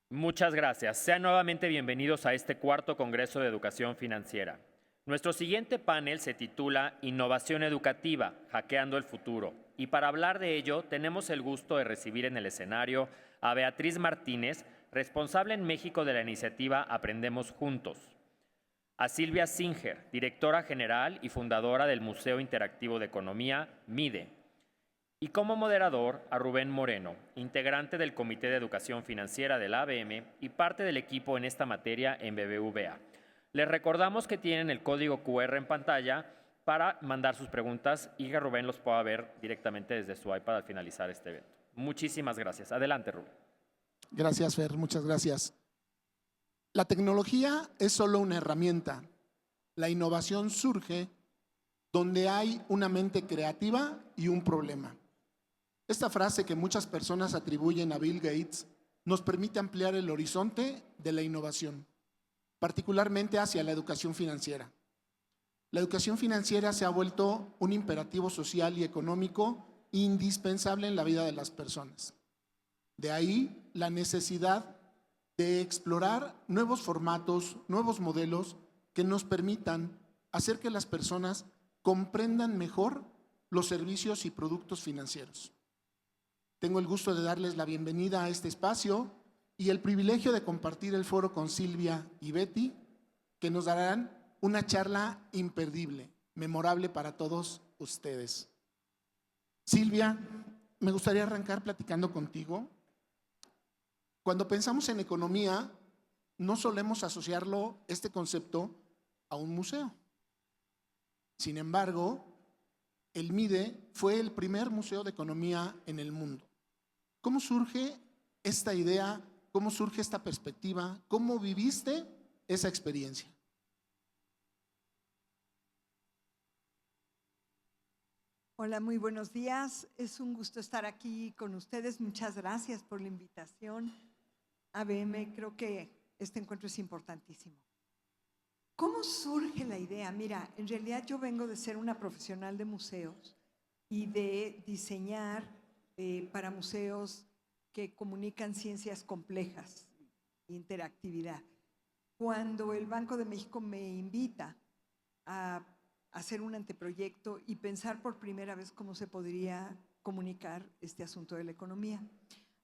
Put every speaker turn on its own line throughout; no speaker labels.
Muchas gracias. Sean nuevamente bienvenidos a este cuarto Congreso de Educación Financiera. Nuestro siguiente panel se titula Innovación Educativa, Hackeando el Futuro. Y para hablar de ello, tenemos el gusto de recibir en el escenario a Beatriz Martínez, responsable en México de la iniciativa Aprendemos Juntos; a Silvia Singer, directora general y fundadora del Museo Interactivo de Economía, MIDE; y como moderador a Rubén Moreno, integrante del Comité de Educación Financiera de la ABM y parte del equipo en esta materia en BBVA. Les recordamos que tienen el código QR en pantalla para mandar sus preguntas y que Rubén los pueda ver directamente desde su iPad al finalizar este evento. Muchísimas gracias. Adelante, Rubén.
Gracias, Fer. Muchas gracias. La tecnología es solo una herramienta. La innovación surge donde hay una mente creativa y un problema. Esta frase que muchas personas atribuyen a Bill Gates nos permite ampliar el horizonte de la innovación, particularmente hacia la educación financiera. La educación financiera se ha vuelto un imperativo social y económico indispensable en la vida de las personas. De ahí la necesidad de explorar nuevos formatos, nuevos modelos que nos permitan hacer que las personas comprendan mejor los servicios y productos financieros. Tengo el gusto de darles la bienvenida a este espacio y el privilegio de compartir el foro con Silvia y Betty, que nos darán una charla imperdible, memorable para todos ustedes. Silvia, me gustaría arrancar platicando contigo. Cuando pensamos en economía, no solemos asociarlo, este concepto, a un museo. Sin embargo, el MIDE fue el primer museo de economía en el mundo. ¿Cómo surge esta idea? ¿Cómo surge esta perspectiva? ¿Cómo viviste esa experiencia?
Hola, muy buenos días. Es un gusto estar aquí con ustedes. Muchas gracias por la invitación. ABM, creo que este encuentro es importantísimo. ¿Cómo surge la idea? Mira, en realidad yo vengo de ser una profesional de museos y de diseñar para museos que comunican ciencias complejas, interactividad. Cuando el Banco de México me invita a hacer un anteproyecto y pensar por primera vez cómo se podría comunicar este asunto de la economía.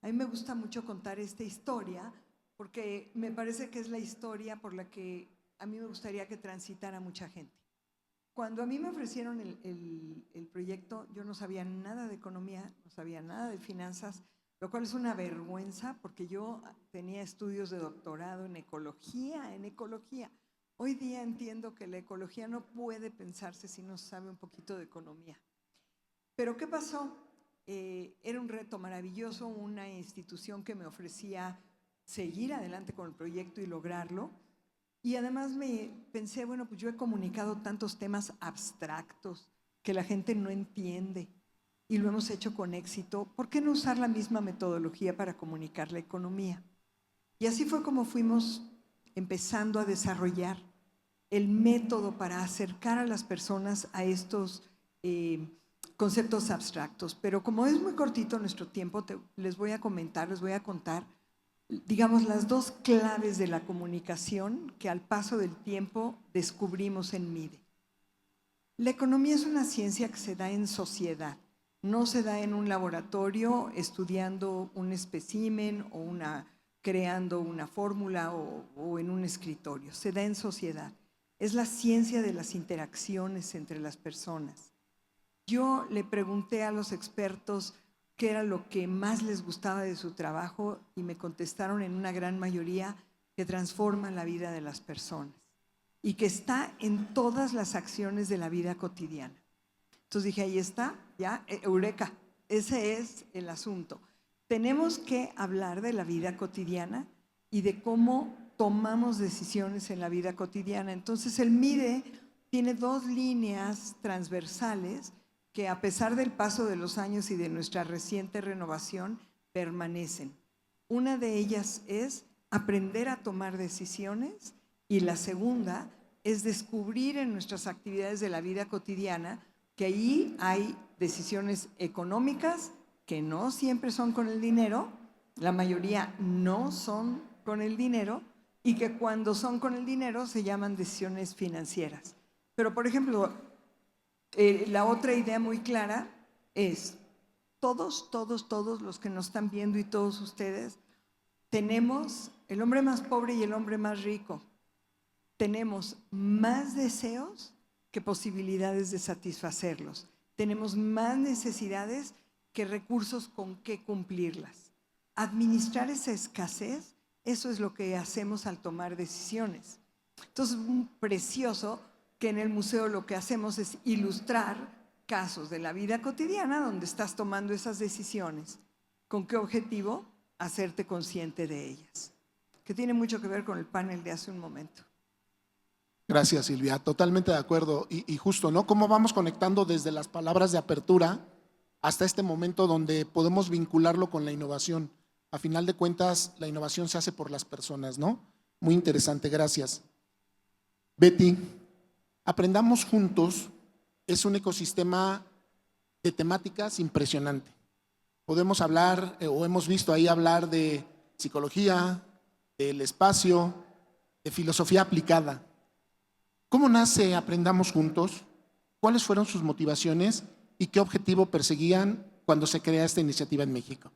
A mí me gusta mucho contar esta historia porque me parece que es la historia por la que a mí me gustaría que transitara mucha gente. Cuando a mí me ofrecieron el proyecto, yo no sabía nada de economía, no sabía nada de finanzas, lo cual es una vergüenza porque yo tenía estudios de doctorado en ecología. Hoy día entiendo que la ecología no puede pensarse si no se sabe un poquito de economía. Pero ¿qué pasó? Era un reto maravilloso, una institución que me ofrecía seguir adelante con el proyecto y lograrlo. Y además me pensé, bueno, pues yo he comunicado tantos temas abstractos que la gente no entiende y lo hemos hecho con éxito. ¿Por qué no usar la misma metodología para comunicar la economía? Y así fue como fuimos empezando a desarrollar el método para acercar a las personas a estos conceptos abstractos. Pero como es muy cortito nuestro tiempo, les voy a contar, digamos, las dos claves de la comunicación que al paso del tiempo descubrimos en MIDE. La economía es una ciencia que se da en sociedad, no se da en un laboratorio estudiando un espécimen o creando una fórmula o en un escritorio, se da en sociedad. Es la ciencia de las interacciones entre las personas. Yo le pregunté a los expertos qué era lo que más les gustaba de su trabajo y me contestaron en una gran mayoría que transforma la vida de las personas y que está en todas las acciones de la vida cotidiana. Entonces dije, ahí está, ya, eureka, ese es el asunto. Tenemos que hablar de la vida cotidiana y de cómo tomamos decisiones en la vida cotidiana. Entonces el MIDE tiene dos líneas transversales que a pesar del paso de los años y de nuestra reciente renovación, permanecen. Una de ellas es aprender a tomar decisiones y la segunda es descubrir en nuestras actividades de la vida cotidiana que ahí hay decisiones económicas que no siempre son con el dinero, la mayoría no son con el dinero y que cuando son con el dinero se llaman decisiones financieras. Pero, por ejemplo, la otra idea muy clara es todos los que nos están viendo y todos ustedes, tenemos el hombre más pobre y el hombre más rico. Tenemos más deseos que posibilidades de satisfacerlos. Tenemos más necesidades que recursos con que cumplirlas. Administrar esa escasez, eso es lo que hacemos al tomar decisiones. Entonces, es precioso que en el museo lo que hacemos es ilustrar casos de la vida cotidiana donde estás tomando esas decisiones. ¿Con qué objetivo? Hacerte consciente de ellas. Que tiene mucho que ver con el panel de hace un momento.
Gracias, Silvia. Totalmente de acuerdo. Y justo, ¿no? Cómo vamos conectando desde las palabras de apertura hasta este momento donde podemos vincularlo con la innovación. A final de cuentas, la innovación se hace por las personas, ¿no? Muy interesante, gracias. Betty, Aprendamos Juntos es un ecosistema de temáticas impresionante. Podemos hablar, o hemos visto ahí hablar de psicología, del espacio, de filosofía aplicada. ¿Cómo nace Aprendamos Juntos? ¿Cuáles fueron sus motivaciones y qué objetivo perseguían cuando se crea esta iniciativa en México?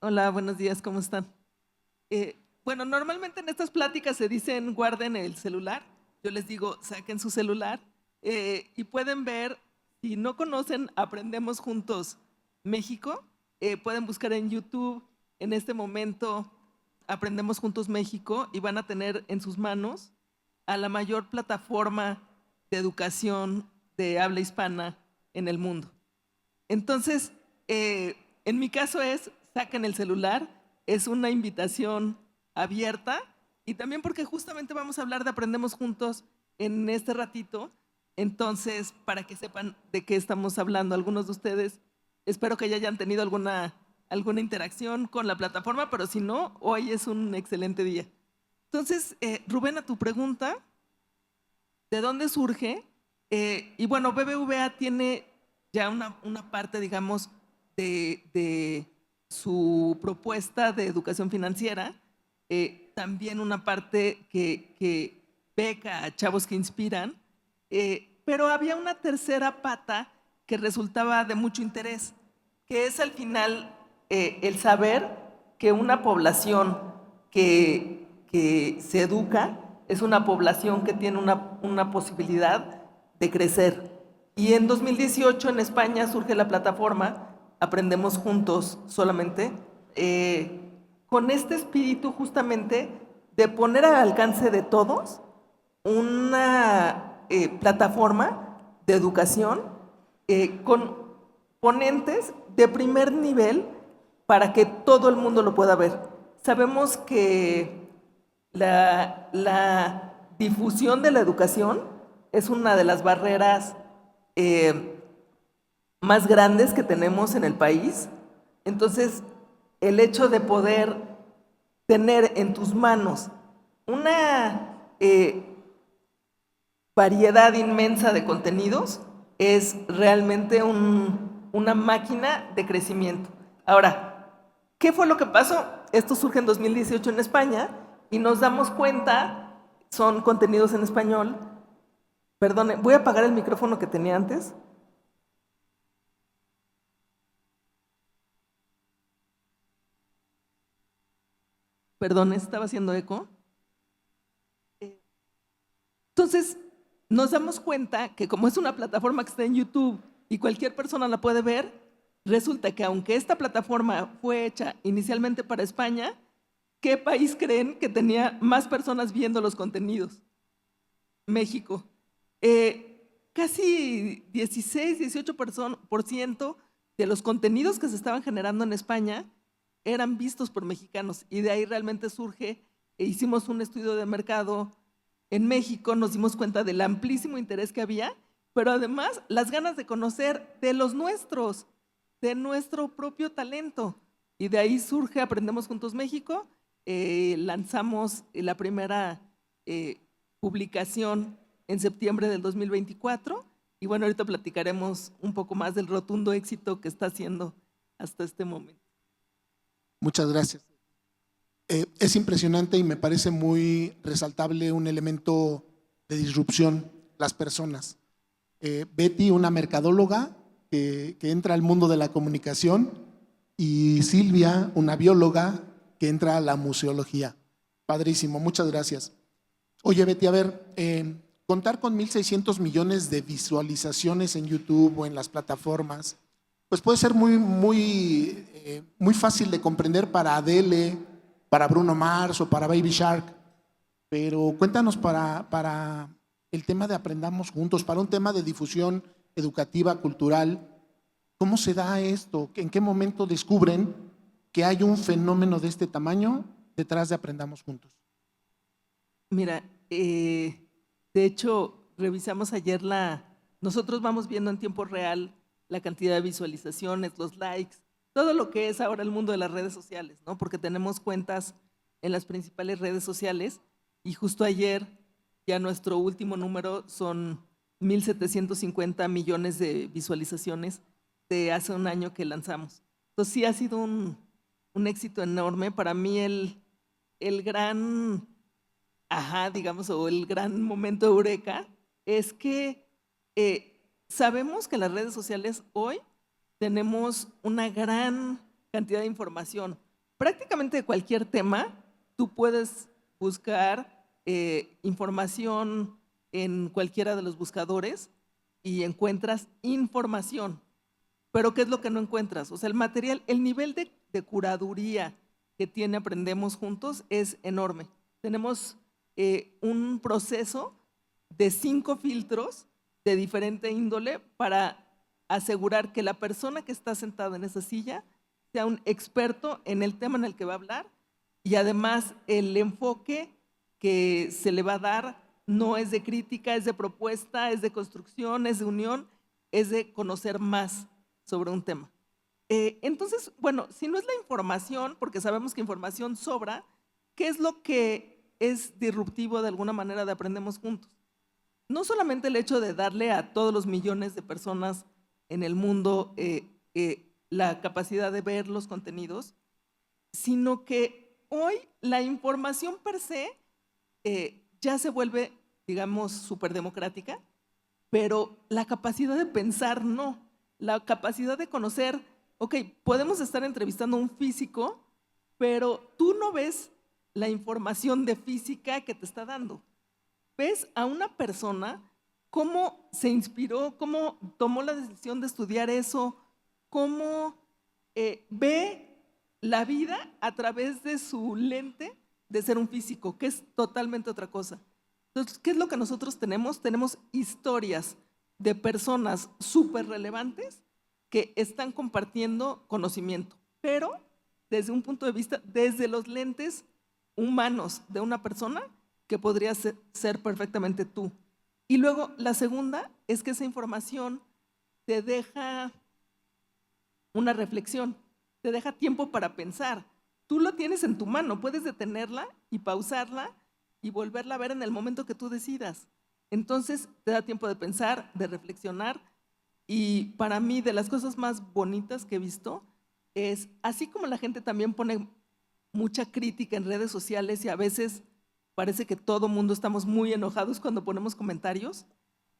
Hola, buenos días, ¿cómo están? Bueno, normalmente en estas pláticas se dicen guarden el celular. Yo les digo, saquen su celular y pueden ver, si no conocen Aprendemos Juntos México, pueden buscar en YouTube en este momento Aprendemos Juntos México y van a tener en sus manos a la mayor plataforma de educación de habla hispana en el mundo. Entonces, en mi caso es, saquen el celular, es una invitación abierta y también porque justamente vamos a hablar de Aprendemos Juntos en este ratito, entonces para que sepan de qué estamos hablando algunos de ustedes, espero que ya hayan tenido alguna interacción con la plataforma, pero si no, hoy es un excelente día. Entonces, Rubén, a tu pregunta, ¿de dónde surge? Y bueno, BBVA tiene ya una parte, digamos, de su propuesta de educación financiera, también una parte que beca a chavos que inspiran, pero había una tercera pata que resultaba de mucho interés, que es al final el saber que una población que se educa es una población que tiene una posibilidad de crecer. Y en 2018 en España surge la plataforma Aprendemos Juntos solamente, con este espíritu justamente de poner al alcance de todos una plataforma de educación con ponentes de primer nivel para que todo el mundo lo pueda ver. Sabemos que la difusión de la educación es una de las barreras más grandes que tenemos en el país. Entonces, el hecho de poder tener en tus manos una variedad inmensa de contenidos es realmente una máquina de crecimiento. Ahora, ¿qué fue lo que pasó? Esto surge en 2018 en España y nos damos cuenta, son contenidos en español. Perdone, voy a apagar el micrófono que tenía antes. Perdón, estaba haciendo eco. Entonces, nos damos cuenta que como es una plataforma que está en YouTube y cualquier persona la puede ver, resulta que aunque esta plataforma fue hecha inicialmente para España, ¿qué país creen que tenía más personas viendo los contenidos? México. Casi 16-18% de los contenidos que se estaban generando en España eran vistos por mexicanos y de ahí realmente surge, hicimos un estudio de mercado en México, nos dimos cuenta del amplísimo interés que había, pero además las ganas de conocer de los nuestros, de nuestro propio talento. Y de ahí surge Aprendemos Juntos México, lanzamos la primera publicación en septiembre del 2024. Y bueno, ahorita platicaremos un poco más del rotundo éxito que está haciendo hasta este momento.
Muchas gracias. Es impresionante y me parece muy resaltable un elemento de disrupción, las personas. Betty, una mercadóloga que entra al mundo de la comunicación, y Silvia, una bióloga que entra a la museología. Padrísimo, muchas gracias. Oye, Betty, a ver, contar con 1.600 millones de visualizaciones en YouTube o en las plataformas, pues puede ser muy fácil de comprender para Adele, para Bruno Mars o para Baby Shark, pero cuéntanos para el tema de Aprendamos Juntos, para un tema de difusión educativa, cultural, ¿cómo se da esto? ¿En qué momento descubren que hay un fenómeno de este tamaño detrás de Aprendamos Juntos?
Mira, de hecho, revisamos ayer nosotros vamos viendo en tiempo real la cantidad de visualizaciones, los likes, todo lo que es ahora el mundo de las redes sociales, ¿no? Porque tenemos cuentas en las principales redes sociales y justo ayer ya nuestro último número son 1.750 millones de visualizaciones de hace un año que lanzamos. Entonces sí ha sido un éxito enorme. Para mí el gran digamos, o el gran momento eureka es que sabemos que en las redes sociales hoy tenemos una gran cantidad de información. Prácticamente de cualquier tema, tú puedes buscar información en cualquiera de los buscadores y encuentras información. Pero ¿qué es lo que no encuentras? O sea, el material, el nivel de curaduría que tiene Aprendemos Juntos es enorme. Tenemos un proceso de 5 filtros de diferente índole para asegurar que la persona que está sentada en esa silla sea un experto en el tema en el que va a hablar y además el enfoque que se le va a dar no es de crítica, es de propuesta, es de construcción, es de unión, es de conocer más sobre un tema. Entonces, bueno, si no es la información, porque sabemos que información sobra, ¿qué es lo que es disruptivo de alguna manera de Aprendemos Juntos? No solamente el hecho de darle a todos los millones de personas en el mundo la capacidad de ver los contenidos, sino que hoy la información per se ya se vuelve, digamos, súper democrática, pero la capacidad de pensar no, la capacidad de conocer, ok, podemos estar entrevistando a un físico, pero tú no ves la información de física que te está dando. Ves a una persona cómo se inspiró, cómo tomó la decisión de estudiar eso, cómo ve la vida a través de su lente de ser un físico, que es totalmente otra cosa. Entonces, ¿qué es lo que nosotros tenemos? Tenemos historias de personas súper relevantes que están compartiendo conocimiento, pero desde un punto de vista, desde los lentes humanos de una persona que podría ser perfectamente tú. Y luego la segunda es que esa información te deja una reflexión, te deja tiempo para pensar. Tú lo tienes en tu mano, puedes detenerla y pausarla y volverla a ver en el momento que tú decidas. Entonces te da tiempo de pensar, de reflexionar, y para mí de las cosas más bonitas que he visto es, así como la gente también pone mucha crítica en redes sociales y a veces parece que todo mundo estamos muy enojados cuando ponemos comentarios,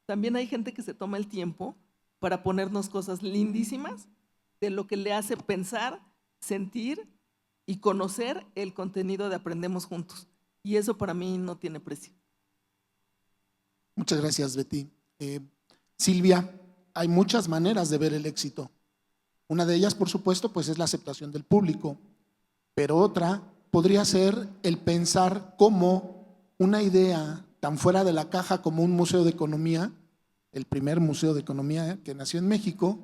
también hay gente que se toma el tiempo para ponernos cosas lindísimas de lo que le hace pensar, sentir y conocer el contenido de Aprendemos Juntos. Y eso para mí no tiene precio.
Muchas gracias, Betty. Silvia, hay muchas maneras de ver el éxito. Una de ellas, por supuesto, pues es la aceptación del público, pero otra podría ser el pensar cómo una idea tan fuera de la caja como un museo de economía, el primer museo de economía que nació en México,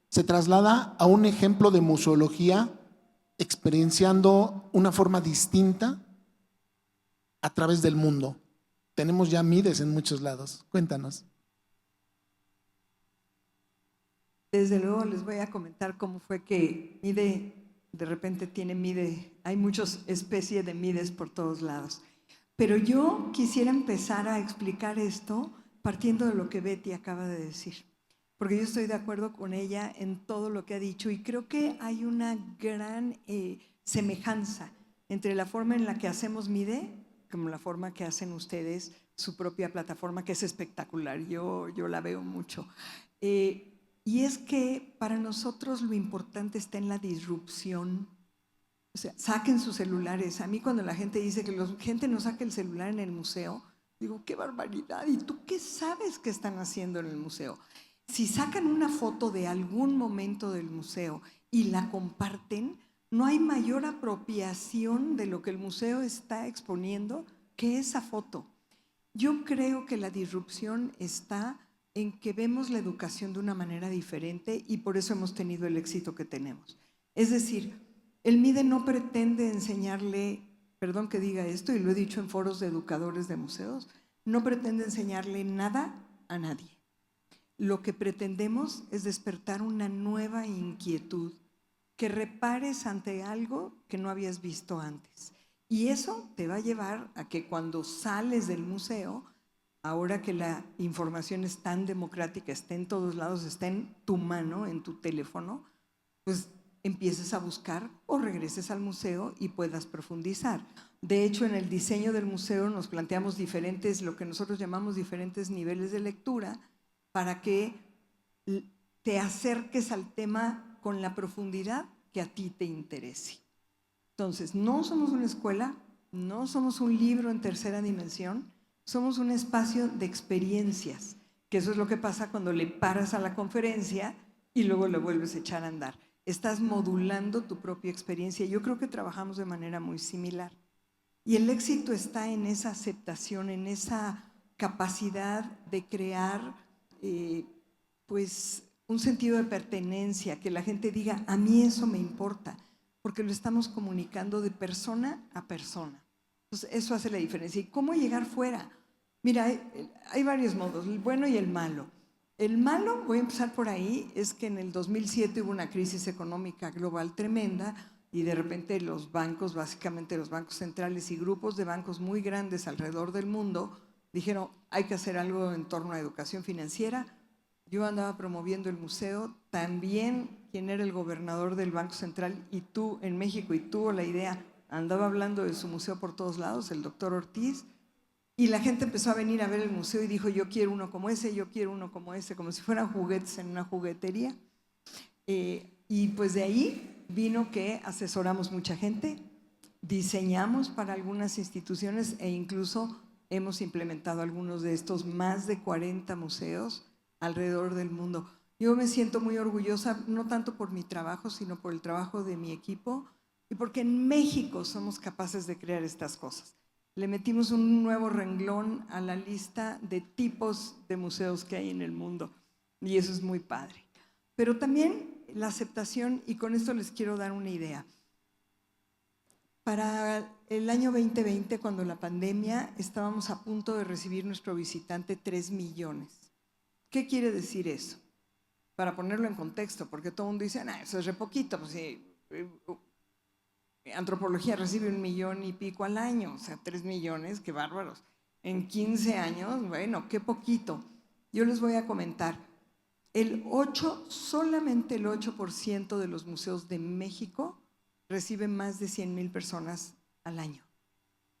se traslada a un ejemplo de museología experienciando una forma distinta a través del mundo. Tenemos ya Mides en muchos lados. Cuéntanos.
Desde luego les voy a comentar cómo fue que Mide, de repente tiene Mide, hay muchas especies de Mides por todos lados. Pero yo quisiera empezar a explicar esto partiendo de lo que Betty acaba de decir, porque yo estoy de acuerdo con ella en todo lo que ha dicho y creo que hay una gran semejanza entre la forma en la que hacemos MIDE como la forma que hacen ustedes su propia plataforma, que es espectacular, yo la veo mucho. Y es que para nosotros lo importante está en la disrupción. O sea, saquen sus celulares. A mí cuando la gente dice que la gente no saque el celular en el museo, digo, qué barbaridad. ¿Y tú qué sabes que están haciendo en el museo? Si sacan una foto de algún momento del museo y la comparten, no hay mayor apropiación de lo que el museo está exponiendo que esa foto. Yo creo que la disrupción está en que vemos la educación de una manera diferente y por eso hemos tenido el éxito que tenemos. Es decir, el MIDE no pretende enseñarle, perdón que diga esto, y lo he dicho en foros de educadores de museos, no pretende enseñarle nada a nadie. Lo que pretendemos es despertar una nueva inquietud, que repares ante algo que no habías visto antes. Y eso te va a llevar a que cuando sales del museo, ahora que la información es tan democrática, está en todos lados, está en tu mano, en tu teléfono, pues empieces a buscar o regreses al museo y puedas profundizar. De hecho, en el diseño del museo nos planteamos diferentes, lo que nosotros llamamos diferentes niveles de lectura para que te acerques al tema con la profundidad que a ti te interese. Entonces, no somos una escuela, no somos un libro en tercera dimensión, somos un espacio de experiencias, que eso es lo que pasa cuando le paras a la conferencia y luego le vuelves a echar a andar. Estás modulando tu propia experiencia. Yo creo que trabajamos de manera muy similar. Y el éxito está en esa aceptación, en esa capacidad de crear pues un sentido de pertenencia, que la gente diga, a mí eso me importa, porque lo estamos comunicando de persona a persona. Entonces, eso hace la diferencia. ¿Y cómo llegar fuera? Mira, hay varios modos, el bueno y el malo. El malo, voy a empezar por ahí, es que en el 2007 hubo una crisis económica global tremenda y de repente los bancos, básicamente los bancos centrales y grupos de bancos muy grandes alrededor del mundo, dijeron, hay que hacer algo en torno a educación financiera. Yo andaba promoviendo el museo, también quien era el gobernador del Banco Central y tú en México y tuvo la idea, andaba hablando de su museo por todos lados, el doctor Ortiz, y la gente empezó a venir a ver el museo y dijo, yo quiero uno como ese, yo quiero uno como ese, como si fueran juguetes en una juguetería. Y pues de ahí vino que asesoramos mucha gente, diseñamos para algunas instituciones e incluso hemos implementado algunos de estos más de 40 museos alrededor del mundo. Yo me siento muy orgullosa, no tanto por mi trabajo, sino por el trabajo de mi equipo y porque en México somos capaces de crear estas cosas. Le metimos un nuevo renglón a la lista de tipos de museos que hay en el mundo y eso es muy padre. Pero también la aceptación, y con esto les quiero dar una idea. Para el año 2020, cuando la pandemia, estábamos a punto de recibir nuestro visitante 3 millones. ¿Qué quiere decir eso? Para ponerlo en contexto, porque todo el mundo dice, eso es re poquito, pues sí, antropología recibe 1 millón y pico al año, o sea, 3 millones, qué bárbaros. En 15 años, bueno, qué poquito. Yo les voy a comentar, solamente el 8% de los museos de México reciben más de 100,000 personas al año.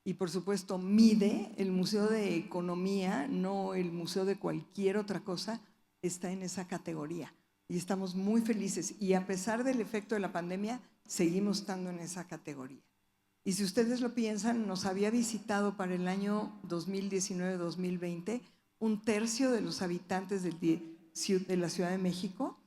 Y por supuesto, MIDE, el Museo de Economía, no el museo de cualquier otra cosa, está en esa categoría. Y estamos muy felices. Y a pesar del efecto de la pandemia, seguimos estando en esa categoría. Y si ustedes lo piensan, nos había visitado para el año 2019-2020 1/3 de los habitantes de la Ciudad de México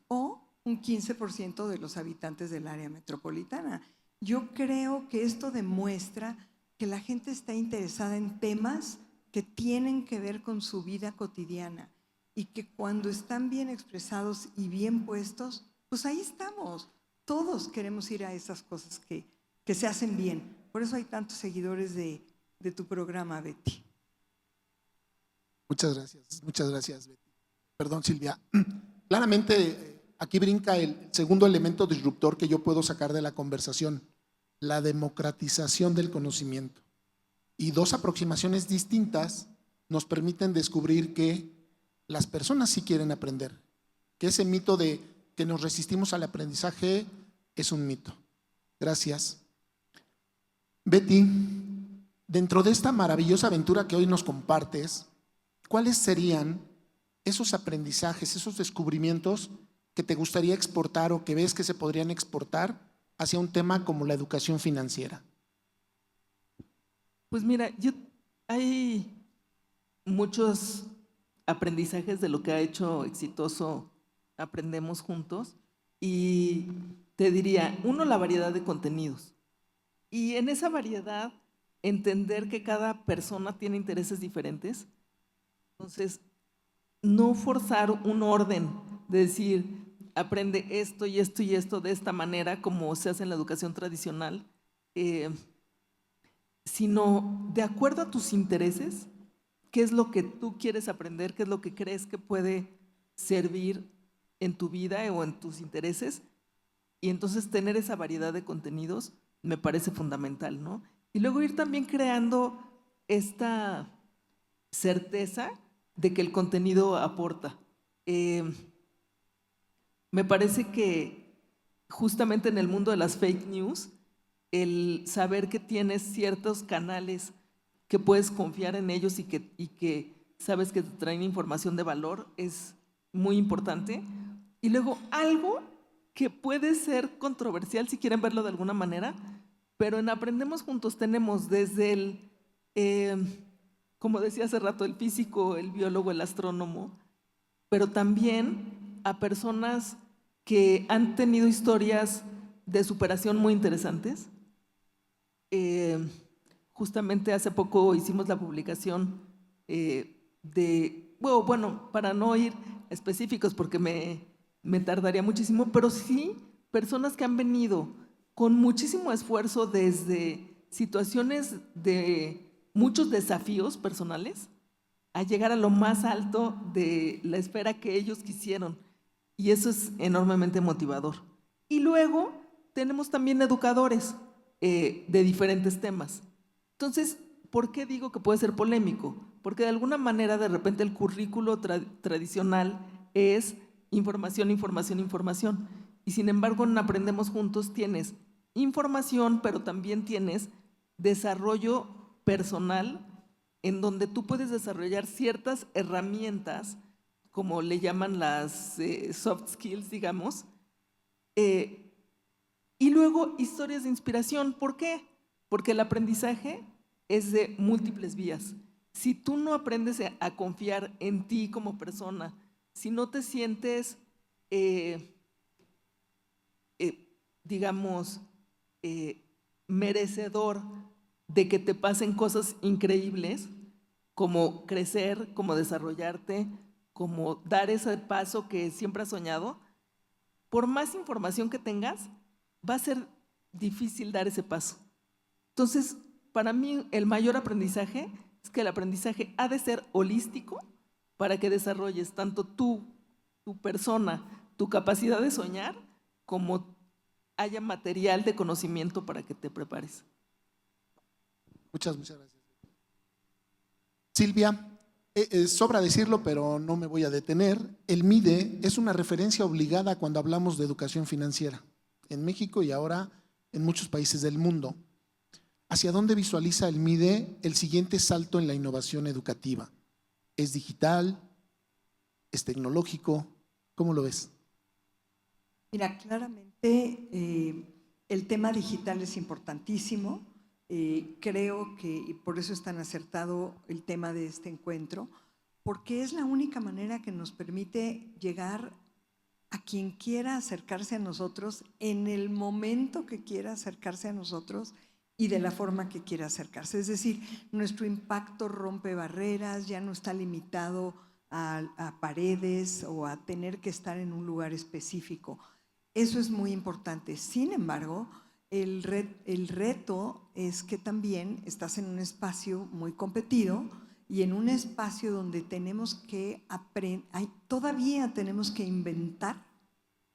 o un 15% de los habitantes del área metropolitana. Yo creo que esto demuestra que la gente está interesada en temas que tienen que ver con su vida cotidiana y que cuando están bien expresados y bien puestos, pues ahí estamos. Todos queremos ir a esas cosas que se hacen bien. Por eso hay tantos seguidores de tu programa, Betty.
Muchas gracias, Betty. Perdón, Silvia. Claramente, aquí brinca el segundo elemento disruptor que yo puedo sacar de la conversación, la democratización del conocimiento. Y dos aproximaciones distintas nos permiten descubrir que las personas sí quieren aprender, que ese mito de que nos resistimos al aprendizaje es un mito. Gracias. Betty, dentro de esta maravillosa aventura que hoy nos compartes, ¿cuáles serían esos aprendizajes, esos descubrimientos que te gustaría exportar o que ves que se podrían exportar hacia un tema como la educación financiera?
Pues mira, hay muchos aprendizajes de lo que ha hecho exitoso Aprendemos Juntos, y te diría, uno, la variedad de contenidos. Y en esa variedad, entender que cada persona tiene intereses diferentes. Entonces, no forzar un orden de decir, aprende esto y esto y esto de esta manera, como se hace en la educación tradicional, sino de acuerdo a tus intereses, qué es lo que tú quieres aprender, qué es lo que crees que puede servir en tu vida o en tus intereses, y entonces tener esa variedad de contenidos me parece fundamental, ¿no? Y luego ir también creando esta certeza de que el contenido aporta. Me parece que justamente en el mundo de las fake news, el saber que tienes ciertos canales que puedes confiar en ellos y que sabes que te traen información de valor es muy importante. Y luego algo que puede ser controversial si quieren verlo de alguna manera, pero en Aprendemos Juntos tenemos desde como decía hace rato, el físico, el biólogo, el astrónomo, pero también a personas que han tenido historias de superación muy interesantes. Justamente hace poco hicimos la publicación bueno, para no ir específicos porque me tardaría muchísimo, pero sí personas que han venido con muchísimo esfuerzo desde situaciones de muchos desafíos personales a llegar a lo más alto de la esfera que ellos quisieron. Y eso es enormemente motivador. Y luego tenemos también educadores de diferentes temas. Entonces, ¿por qué digo que puede ser polémico? Porque de alguna manera de repente el currículo tradicional es información, información, información. Y sin embargo en Aprendemos Juntos tienes información, pero también tienes desarrollo personal en donde tú puedes desarrollar ciertas herramientas, como le llaman las soft skills, digamos, y luego historias de inspiración. ¿Por qué? Porque el aprendizaje es de múltiples vías. Si tú no aprendes a confiar en ti como persona, si no te sientes, digamos, merecedor de que te pasen cosas increíbles, como crecer, como desarrollarte, como dar ese paso que siempre has soñado, por más información que tengas, va a ser difícil dar ese paso. Entonces, para mí, el mayor aprendizaje es que el aprendizaje ha de ser holístico para que desarrolles tanto tu persona, tu capacidad de soñar, como haya material de conocimiento para que te prepares.
Muchas gracias. Silvia, sobra decirlo, pero no me voy a detener. El MIDE es una referencia obligada cuando hablamos de educación financiera en México y ahora en muchos países del mundo. ¿Hacia dónde visualiza el MIDE el siguiente salto en la innovación educativa? ¿Es digital? ¿Es tecnológico? ¿Cómo lo ves?
Mira, claramente el tema digital es importantísimo. Creo que y por eso es tan acertado el tema de este encuentro, porque es la única manera que nos permite llegar a quien quiera acercarse a nosotros en el momento que quiera acercarse a nosotros y de la forma que quiera acercarse. Es decir, nuestro impacto rompe barreras, ya no está limitado a paredes o a tener que estar en un lugar específico. Eso es muy importante. Sin embargo, el reto es que también estás en un espacio muy competido y en un espacio donde tenemos que aprender, todavía tenemos que inventar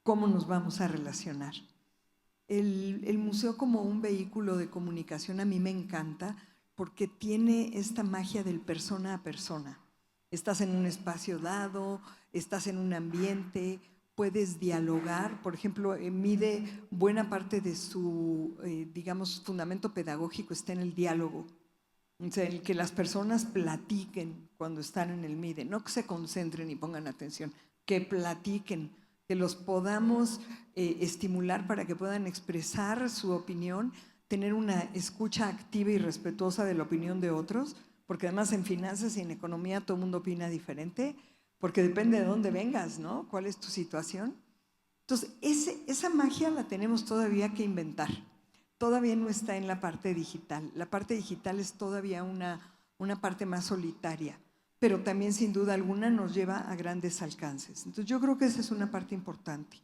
cómo nos vamos a relacionar. El museo como un vehículo de comunicación a mí me encanta. porque tiene esta magia del persona a persona. Estás en un espacio dado, estás en un ambiente, puedes dialogar. Por ejemplo, Mide buena parte de su, digamos, fundamento pedagógico está en el diálogo. O sea, el que las personas platiquen cuando están en el Mide, no que se concentren y pongan atención, que platiquen, que los podamos estimular para que puedan expresar su opinión, tener una escucha activa y respetuosa de la opinión de otros, porque además en finanzas y en economía todo el mundo opina diferente, porque depende de dónde vengas, ¿no? ¿Cuál es tu situación? Entonces, esa magia la tenemos todavía que inventar. Todavía no está en la parte digital. La parte digital es todavía una parte más solitaria, pero también sin duda alguna nos lleva a grandes alcances. Entonces yo creo que esa es una parte importante.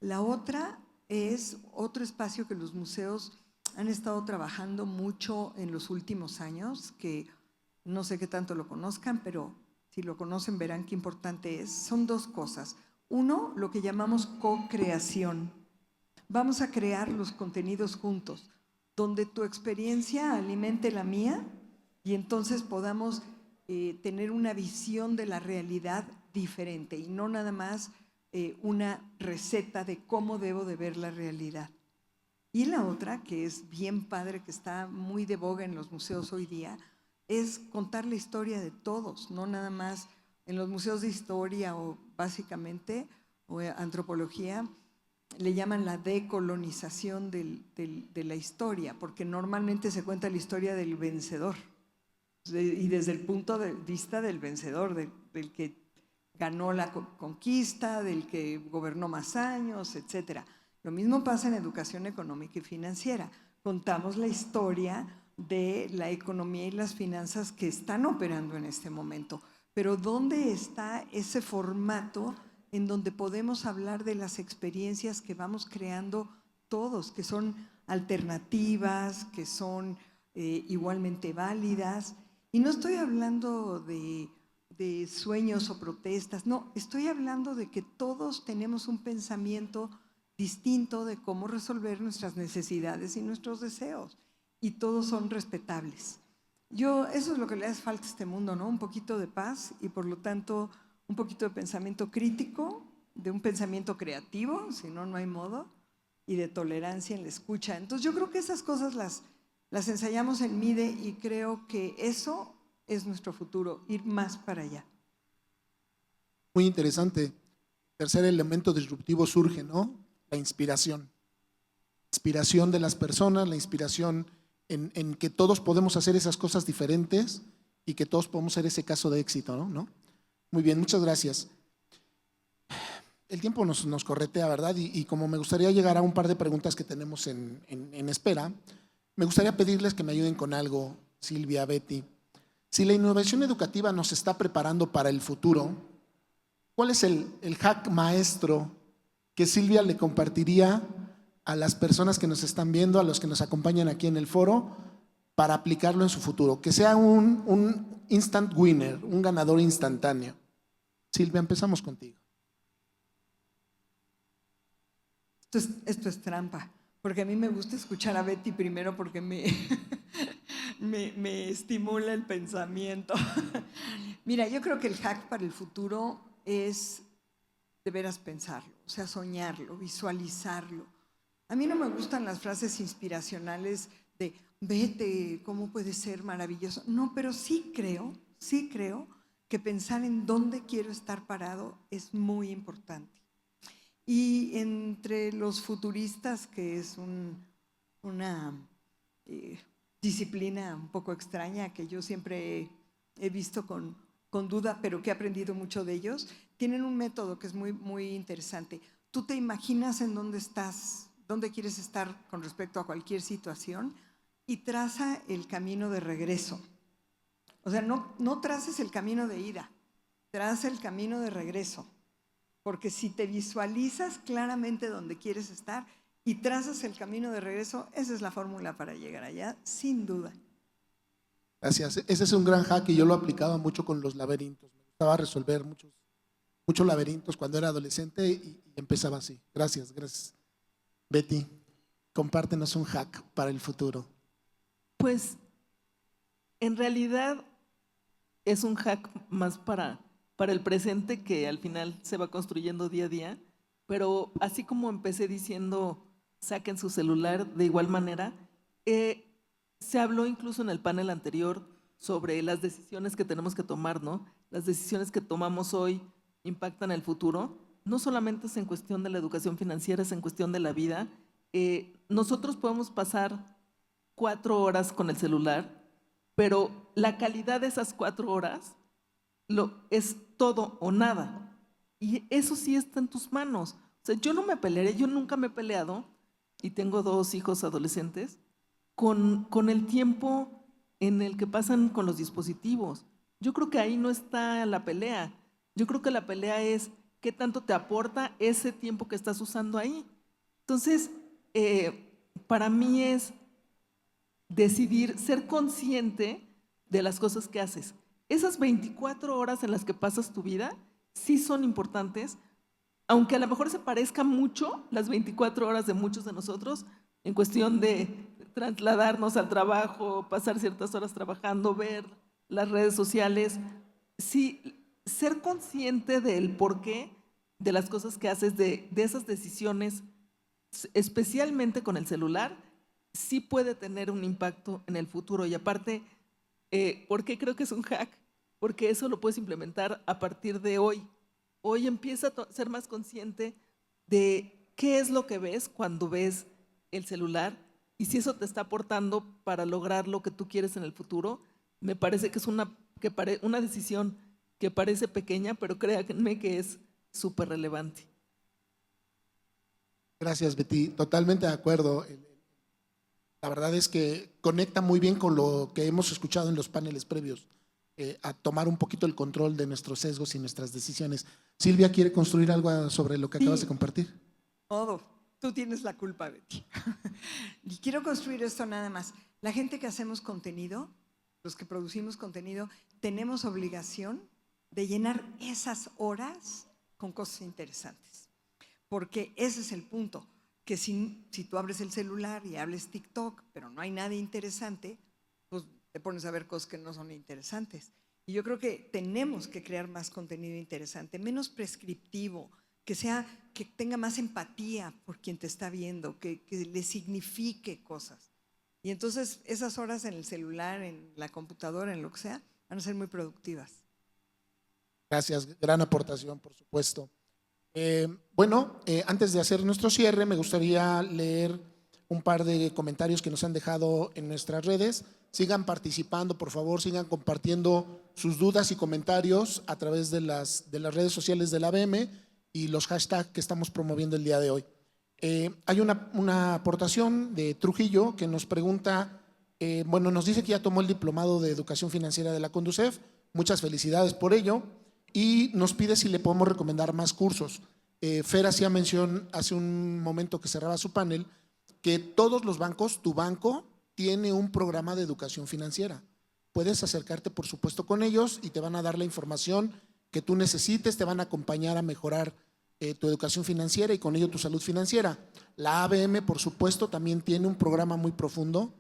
La otra es otro espacio que los museos han estado trabajando mucho en los últimos años, que no sé qué tanto lo conozcan, pero si lo conocen verán qué importante es. Son dos cosas. Uno, lo que llamamos co-creación. Vamos a crear los contenidos juntos, donde tu experiencia alimente la mía y entonces podamos tener una visión de la realidad diferente y no nada más una receta de cómo debo de ver la realidad. Y la otra, que es bien padre, que está muy de boga en los museos hoy día, es contar la historia de todos, no nada más en los museos de historia o básicamente, o antropología, le llaman la decolonización de la historia, porque normalmente se cuenta la historia del vencedor, y desde el punto de vista del vencedor, del que ganó la conquista, del que gobernó más años, etc. Lo mismo pasa en educación económica y financiera. Contamos la historia de la economía y las finanzas que están operando en este momento, pero ¿dónde está ese formato en donde podemos hablar de las experiencias que vamos creando todos, que son alternativas, que son igualmente válidas? Y no estoy hablando de sueños o protestas, no, estoy hablando de que todos tenemos un pensamiento distinto de cómo resolver nuestras necesidades y nuestros deseos, y todos son respetables. Eso es lo que le hace falta a este mundo, ¿no? Un poquito de paz y por lo tanto un poquito de pensamiento crítico, de un pensamiento creativo, si no, no hay modo, y de tolerancia en la escucha. Entonces yo creo que esas cosas las ensayamos en Mide y creo que eso es nuestro futuro, ir más para allá.
Muy interesante. Tercer elemento disruptivo surge, ¿no? La inspiración. Inspiración de las personas, la inspiración en que todos podemos hacer esas cosas diferentes y que todos podemos ser ese caso de éxito, ¿no? Muy bien, muchas gracias. El tiempo nos corretea, ¿verdad? Y como me gustaría llegar a un par de preguntas que tenemos en espera, me gustaría pedirles que me ayuden con algo, Silvia, Betty. Si la innovación educativa nos está preparando para el futuro, ¿cuál es el hack maestro que Silvia le compartiría a las personas que nos están viendo, a los que nos acompañan aquí en el foro, para aplicarlo en su futuro? Que sea un instant winner, un ganador instantáneo. Silvia, empezamos contigo.
Esto es trampa, porque a mí me gusta escuchar a Betty primero porque me estimula el pensamiento. Mira, yo creo que el hack para el futuro es de veras pensarlo, o sea, soñarlo, visualizarlo. A mí no me gustan las frases inspiracionales de vete, ¿cómo puede ser maravilloso? No, pero sí creo que pensar en dónde quiero estar parado es muy importante. Y entre los futuristas, que es una disciplina un poco extraña que yo siempre he visto con duda, pero que he aprendido mucho de ellos, tienen un método que es muy, muy interesante. Tú te imaginas en dónde estás, dónde quieres estar con respecto a cualquier situación y traza el camino de regreso. O sea, no traces el camino de ida, traza el camino de regreso. Porque si te visualizas claramente dónde quieres estar y trazas el camino de regreso, esa es la fórmula para llegar allá, sin duda.
Gracias. Ese es un gran hack y yo lo aplicaba mucho con los laberintos. Me gustaba resolver muchos laberintos cuando era adolescente y empezaba así. Gracias. Betty, compártenos un hack para el futuro.
Pues En realidad es un hack más para el presente que al final se va construyendo día a día, pero así como empecé diciendo saquen su celular, de igual manera, se habló incluso en el panel anterior sobre las decisiones que tenemos que tomar, ¿no? Las decisiones que tomamos hoy impactan el futuro. No solamente es en cuestión de la educación financiera, es en cuestión de la vida. Nosotros podemos pasar 4 horas con el celular, pero la calidad de esas 4 horas es todo o nada. Y eso sí está en tus manos. O sea, yo no me pelearé, yo nunca me he peleado, y tengo 2 hijos adolescentes, con el tiempo en el que pasan con los dispositivos. Yo creo que ahí no está la pelea. Yo creo que la pelea es qué tanto te aporta ese tiempo que estás usando ahí. Entonces, para mí es decidir, ser consciente de las cosas que haces. Esas 24 horas en las que pasas tu vida sí son importantes, aunque a lo mejor se parezca mucho las 24 horas de muchos de nosotros en cuestión de trasladarnos al trabajo, pasar ciertas horas trabajando, ver las redes sociales. Sí, ser consciente del porqué de las cosas que haces, de esas decisiones, especialmente con el celular, sí puede tener un impacto en el futuro. Y aparte, ¿por qué creo que es un hack? Porque eso lo puedes implementar a partir de hoy. Hoy empieza a ser más consciente de qué es lo que ves cuando ves el celular y si eso te está aportando para lograr lo que tú quieres en el futuro. Me parece que es una decisión que parece pequeña, pero créanme que es súper relevante.
Gracias, Betty. Totalmente de acuerdo. La verdad es que conecta muy bien con lo que hemos escuchado en los paneles previos, a tomar un poquito el control de nuestros sesgos y nuestras decisiones. Silvia, ¿quiere construir algo sobre lo que acabas de compartir?
Todo. Tú tienes la culpa, Betty. Y quiero construir esto nada más. La gente que hacemos contenido, los que producimos contenido, tenemos obligación de llenar esas horas con cosas interesantes. Porque ese es el punto, que si tú abres el celular y hables TikTok, pero no hay nada interesante, pues te pones a ver cosas que no son interesantes. Y yo creo que tenemos que crear más contenido interesante, menos prescriptivo, que tenga más empatía por quien te está viendo, que le signifique cosas. Y entonces esas horas en el celular, en la computadora, en lo que sea, van a ser muy productivas.
Gracias, gran aportación, por supuesto. Bueno, antes de hacer nuestro cierre, me gustaría leer un par de comentarios que nos han dejado en nuestras redes. Sigan participando, por favor, sigan compartiendo sus dudas y comentarios a través de las redes sociales de la ABM y los hashtags que estamos promoviendo el día de hoy. Hay una aportación de Trujillo que nos pregunta, bueno, nos dice que ya tomó el diplomado de Educación Financiera de la Conducef. Muchas felicidades por ello. Y nos pide si le podemos recomendar más cursos. Fer hacía mención hace un momento que cerraba su panel que todos los bancos, tu banco, tiene un programa de educación financiera. Puedes acercarte, por supuesto, con ellos y te van a dar la información que tú necesites, te van a acompañar a mejorar tu educación financiera y con ello tu salud financiera. La ABM, por supuesto, también tiene un programa muy profundo.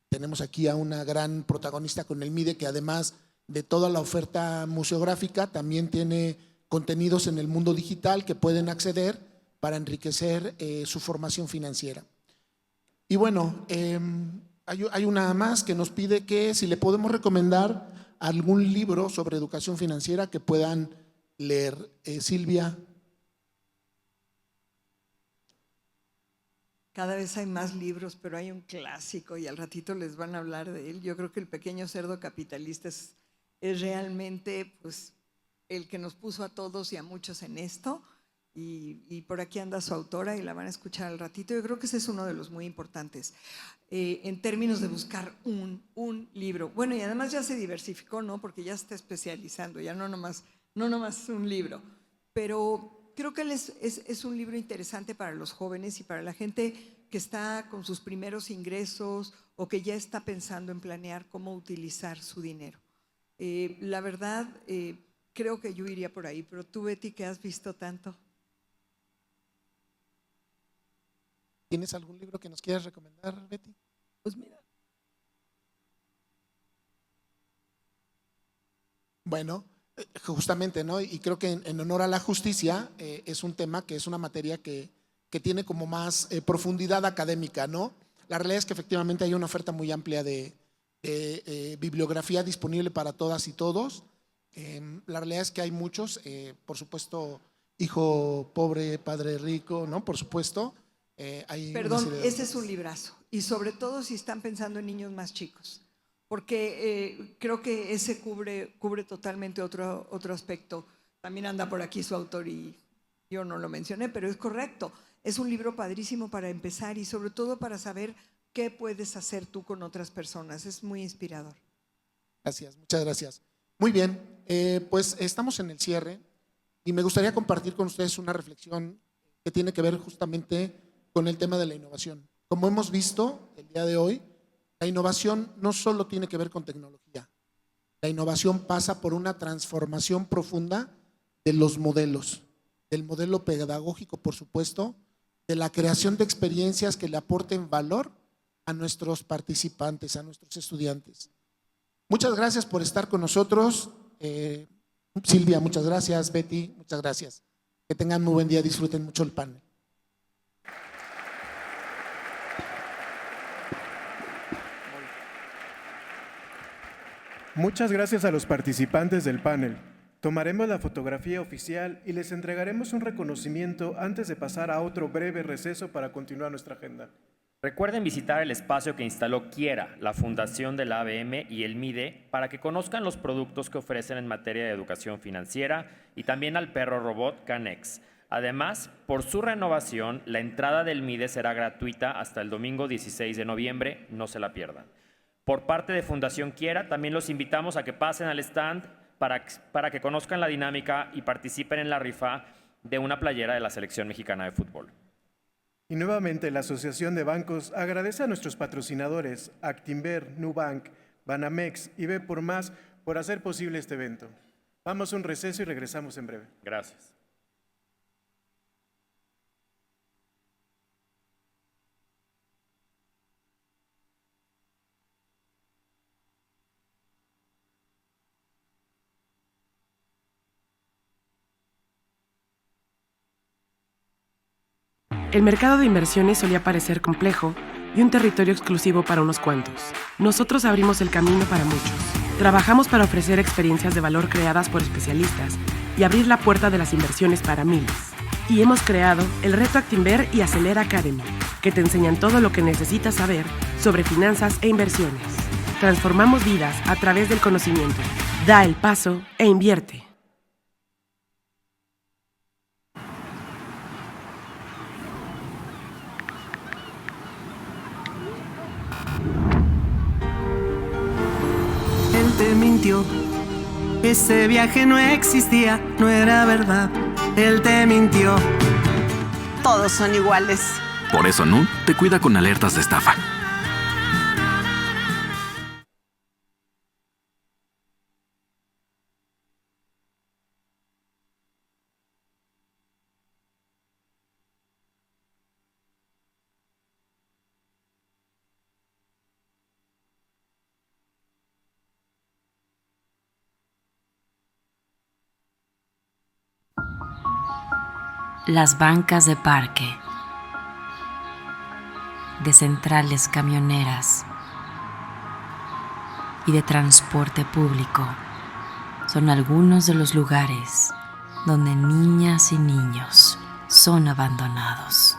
Tenemos aquí a una gran protagonista con el MIDE que además de toda la oferta museográfica, también tiene contenidos en el mundo digital que pueden acceder para enriquecer su formación financiera. Y bueno, hay una más que nos pide que si le podemos recomendar algún libro sobre educación financiera que puedan leer. Silvia.
Cada vez hay más libros, pero hay un clásico y al ratito les van a hablar de él. Yo creo que El pequeño cerdo capitalista es realmente pues, el que nos puso a todos y a muchos en esto. Y por aquí anda su autora y la van a escuchar al ratito. Yo creo que ese es uno de los muy importantes en términos de buscar un libro. Bueno, y además ya se diversificó, ¿no? Porque ya se está especializando, ya no nomás un libro. Pero creo que es un libro interesante para los jóvenes y para la gente que está con sus primeros ingresos o que ya está pensando en planear cómo utilizar su dinero. La verdad, creo que yo iría por ahí, pero tú, Betty, que has visto tanto.
¿Tienes algún libro que nos quieras recomendar, Betty?
Pues mira,
Bueno, justamente, ¿no? Y creo que en honor a la justicia es un tema que es una materia que tiene como más profundidad académica, ¿no? La realidad es que efectivamente hay una oferta muy amplia de bibliografía disponible para todas y todos. La realidad es que hay muchos, por supuesto, hijo pobre, padre rico, ¿no? Por supuesto.
Perdón, ese es un librazo. Y sobre todo si están pensando en niños más chicos. Porque creo que ese cubre totalmente otro aspecto. También anda por aquí su autor y yo no lo mencioné, pero es correcto. Es un libro padrísimo para empezar y sobre todo para saber qué puedes hacer tú con otras personas. Es muy inspirador.
Gracias, muchas gracias. Muy bien, pues estamos en el cierre y me gustaría compartir con ustedes una reflexión que tiene que ver justamente con el tema de la innovación. Como hemos visto el día de hoy, la innovación no solo tiene que ver con tecnología. La innovación pasa por una transformación profunda de los modelos, del modelo pedagógico, por supuesto, de la creación de experiencias que le aporten valor a nuestros participantes, a nuestros estudiantes. Muchas gracias por estar con nosotros. Silvia, muchas gracias. Betty, muchas gracias. Que tengan muy buen día, disfruten mucho el panel.
Muchas gracias a los participantes del panel. Tomaremos la fotografía oficial y les entregaremos un reconocimiento antes de pasar a otro breve receso para continuar nuestra agenda.
Recuerden visitar el espacio que instaló Quiera, la Fundación de la ABM y el MIDE, para que conozcan los productos que ofrecen en materia de educación financiera y también al perro robot Canex. Además, por su renovación, la entrada del MIDE será gratuita hasta el domingo 16 de noviembre, no se la pierdan. Por parte de Fundación Quiera, también los invitamos a que pasen al stand para que conozcan la dinámica y participen en la rifa de una playera de la Selección Mexicana de Fútbol.
Y nuevamente la Asociación de Bancos agradece a nuestros patrocinadores, Actinver, Nubank, Banamex y B por Más por hacer posible este evento. Vamos a un receso y regresamos en breve.
Gracias.
El mercado de inversiones solía parecer complejo y un territorio exclusivo para unos cuantos. Nosotros abrimos el camino para muchos. Trabajamos para ofrecer experiencias de valor creadas por especialistas y abrir la puerta de las inversiones para miles. Y hemos creado el Reto Actinver y Acelera Academy, que te enseñan todo lo que necesitas saber sobre finanzas e inversiones. Transformamos vidas a través del conocimiento. Da el paso e invierte.
Te mintió, ese viaje no existía, no era verdad, él te mintió.
Todos son iguales.
Por eso Nu te cuida con alertas de estafa.
Las bancas de parque, de centrales camioneras y de transporte público son algunos de los lugares donde niñas y niños son abandonados.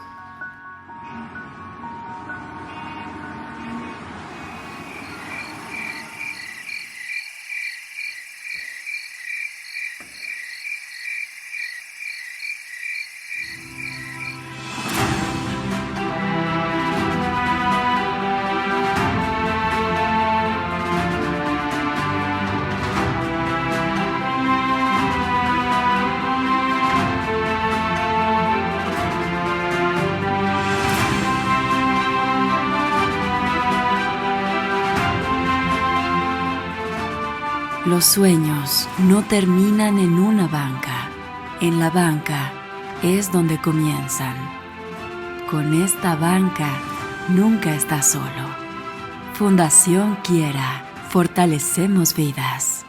Los sueños no terminan en una banca. En la banca es donde comienzan. Con esta banca nunca estás solo. Fundación Quiera. Fortalecemos vidas.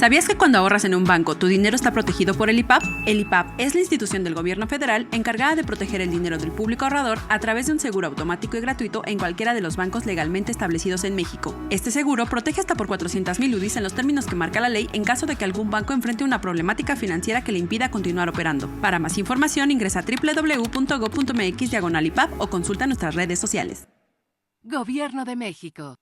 ¿Sabías que cuando ahorras en un banco, tu dinero está protegido por el IPAP? El IPAP es la institución del gobierno federal encargada de proteger el dinero del público ahorrador a través de un seguro automático y gratuito en cualquiera de los bancos legalmente establecidos en México. Este seguro protege hasta por 400,000 UDIs en los términos que marca la ley en caso de que algún banco enfrente una problemática financiera que le impida continuar operando. Para más información, ingresa a www.go.mx/IPAP o consulta nuestras redes sociales.
Gobierno de México.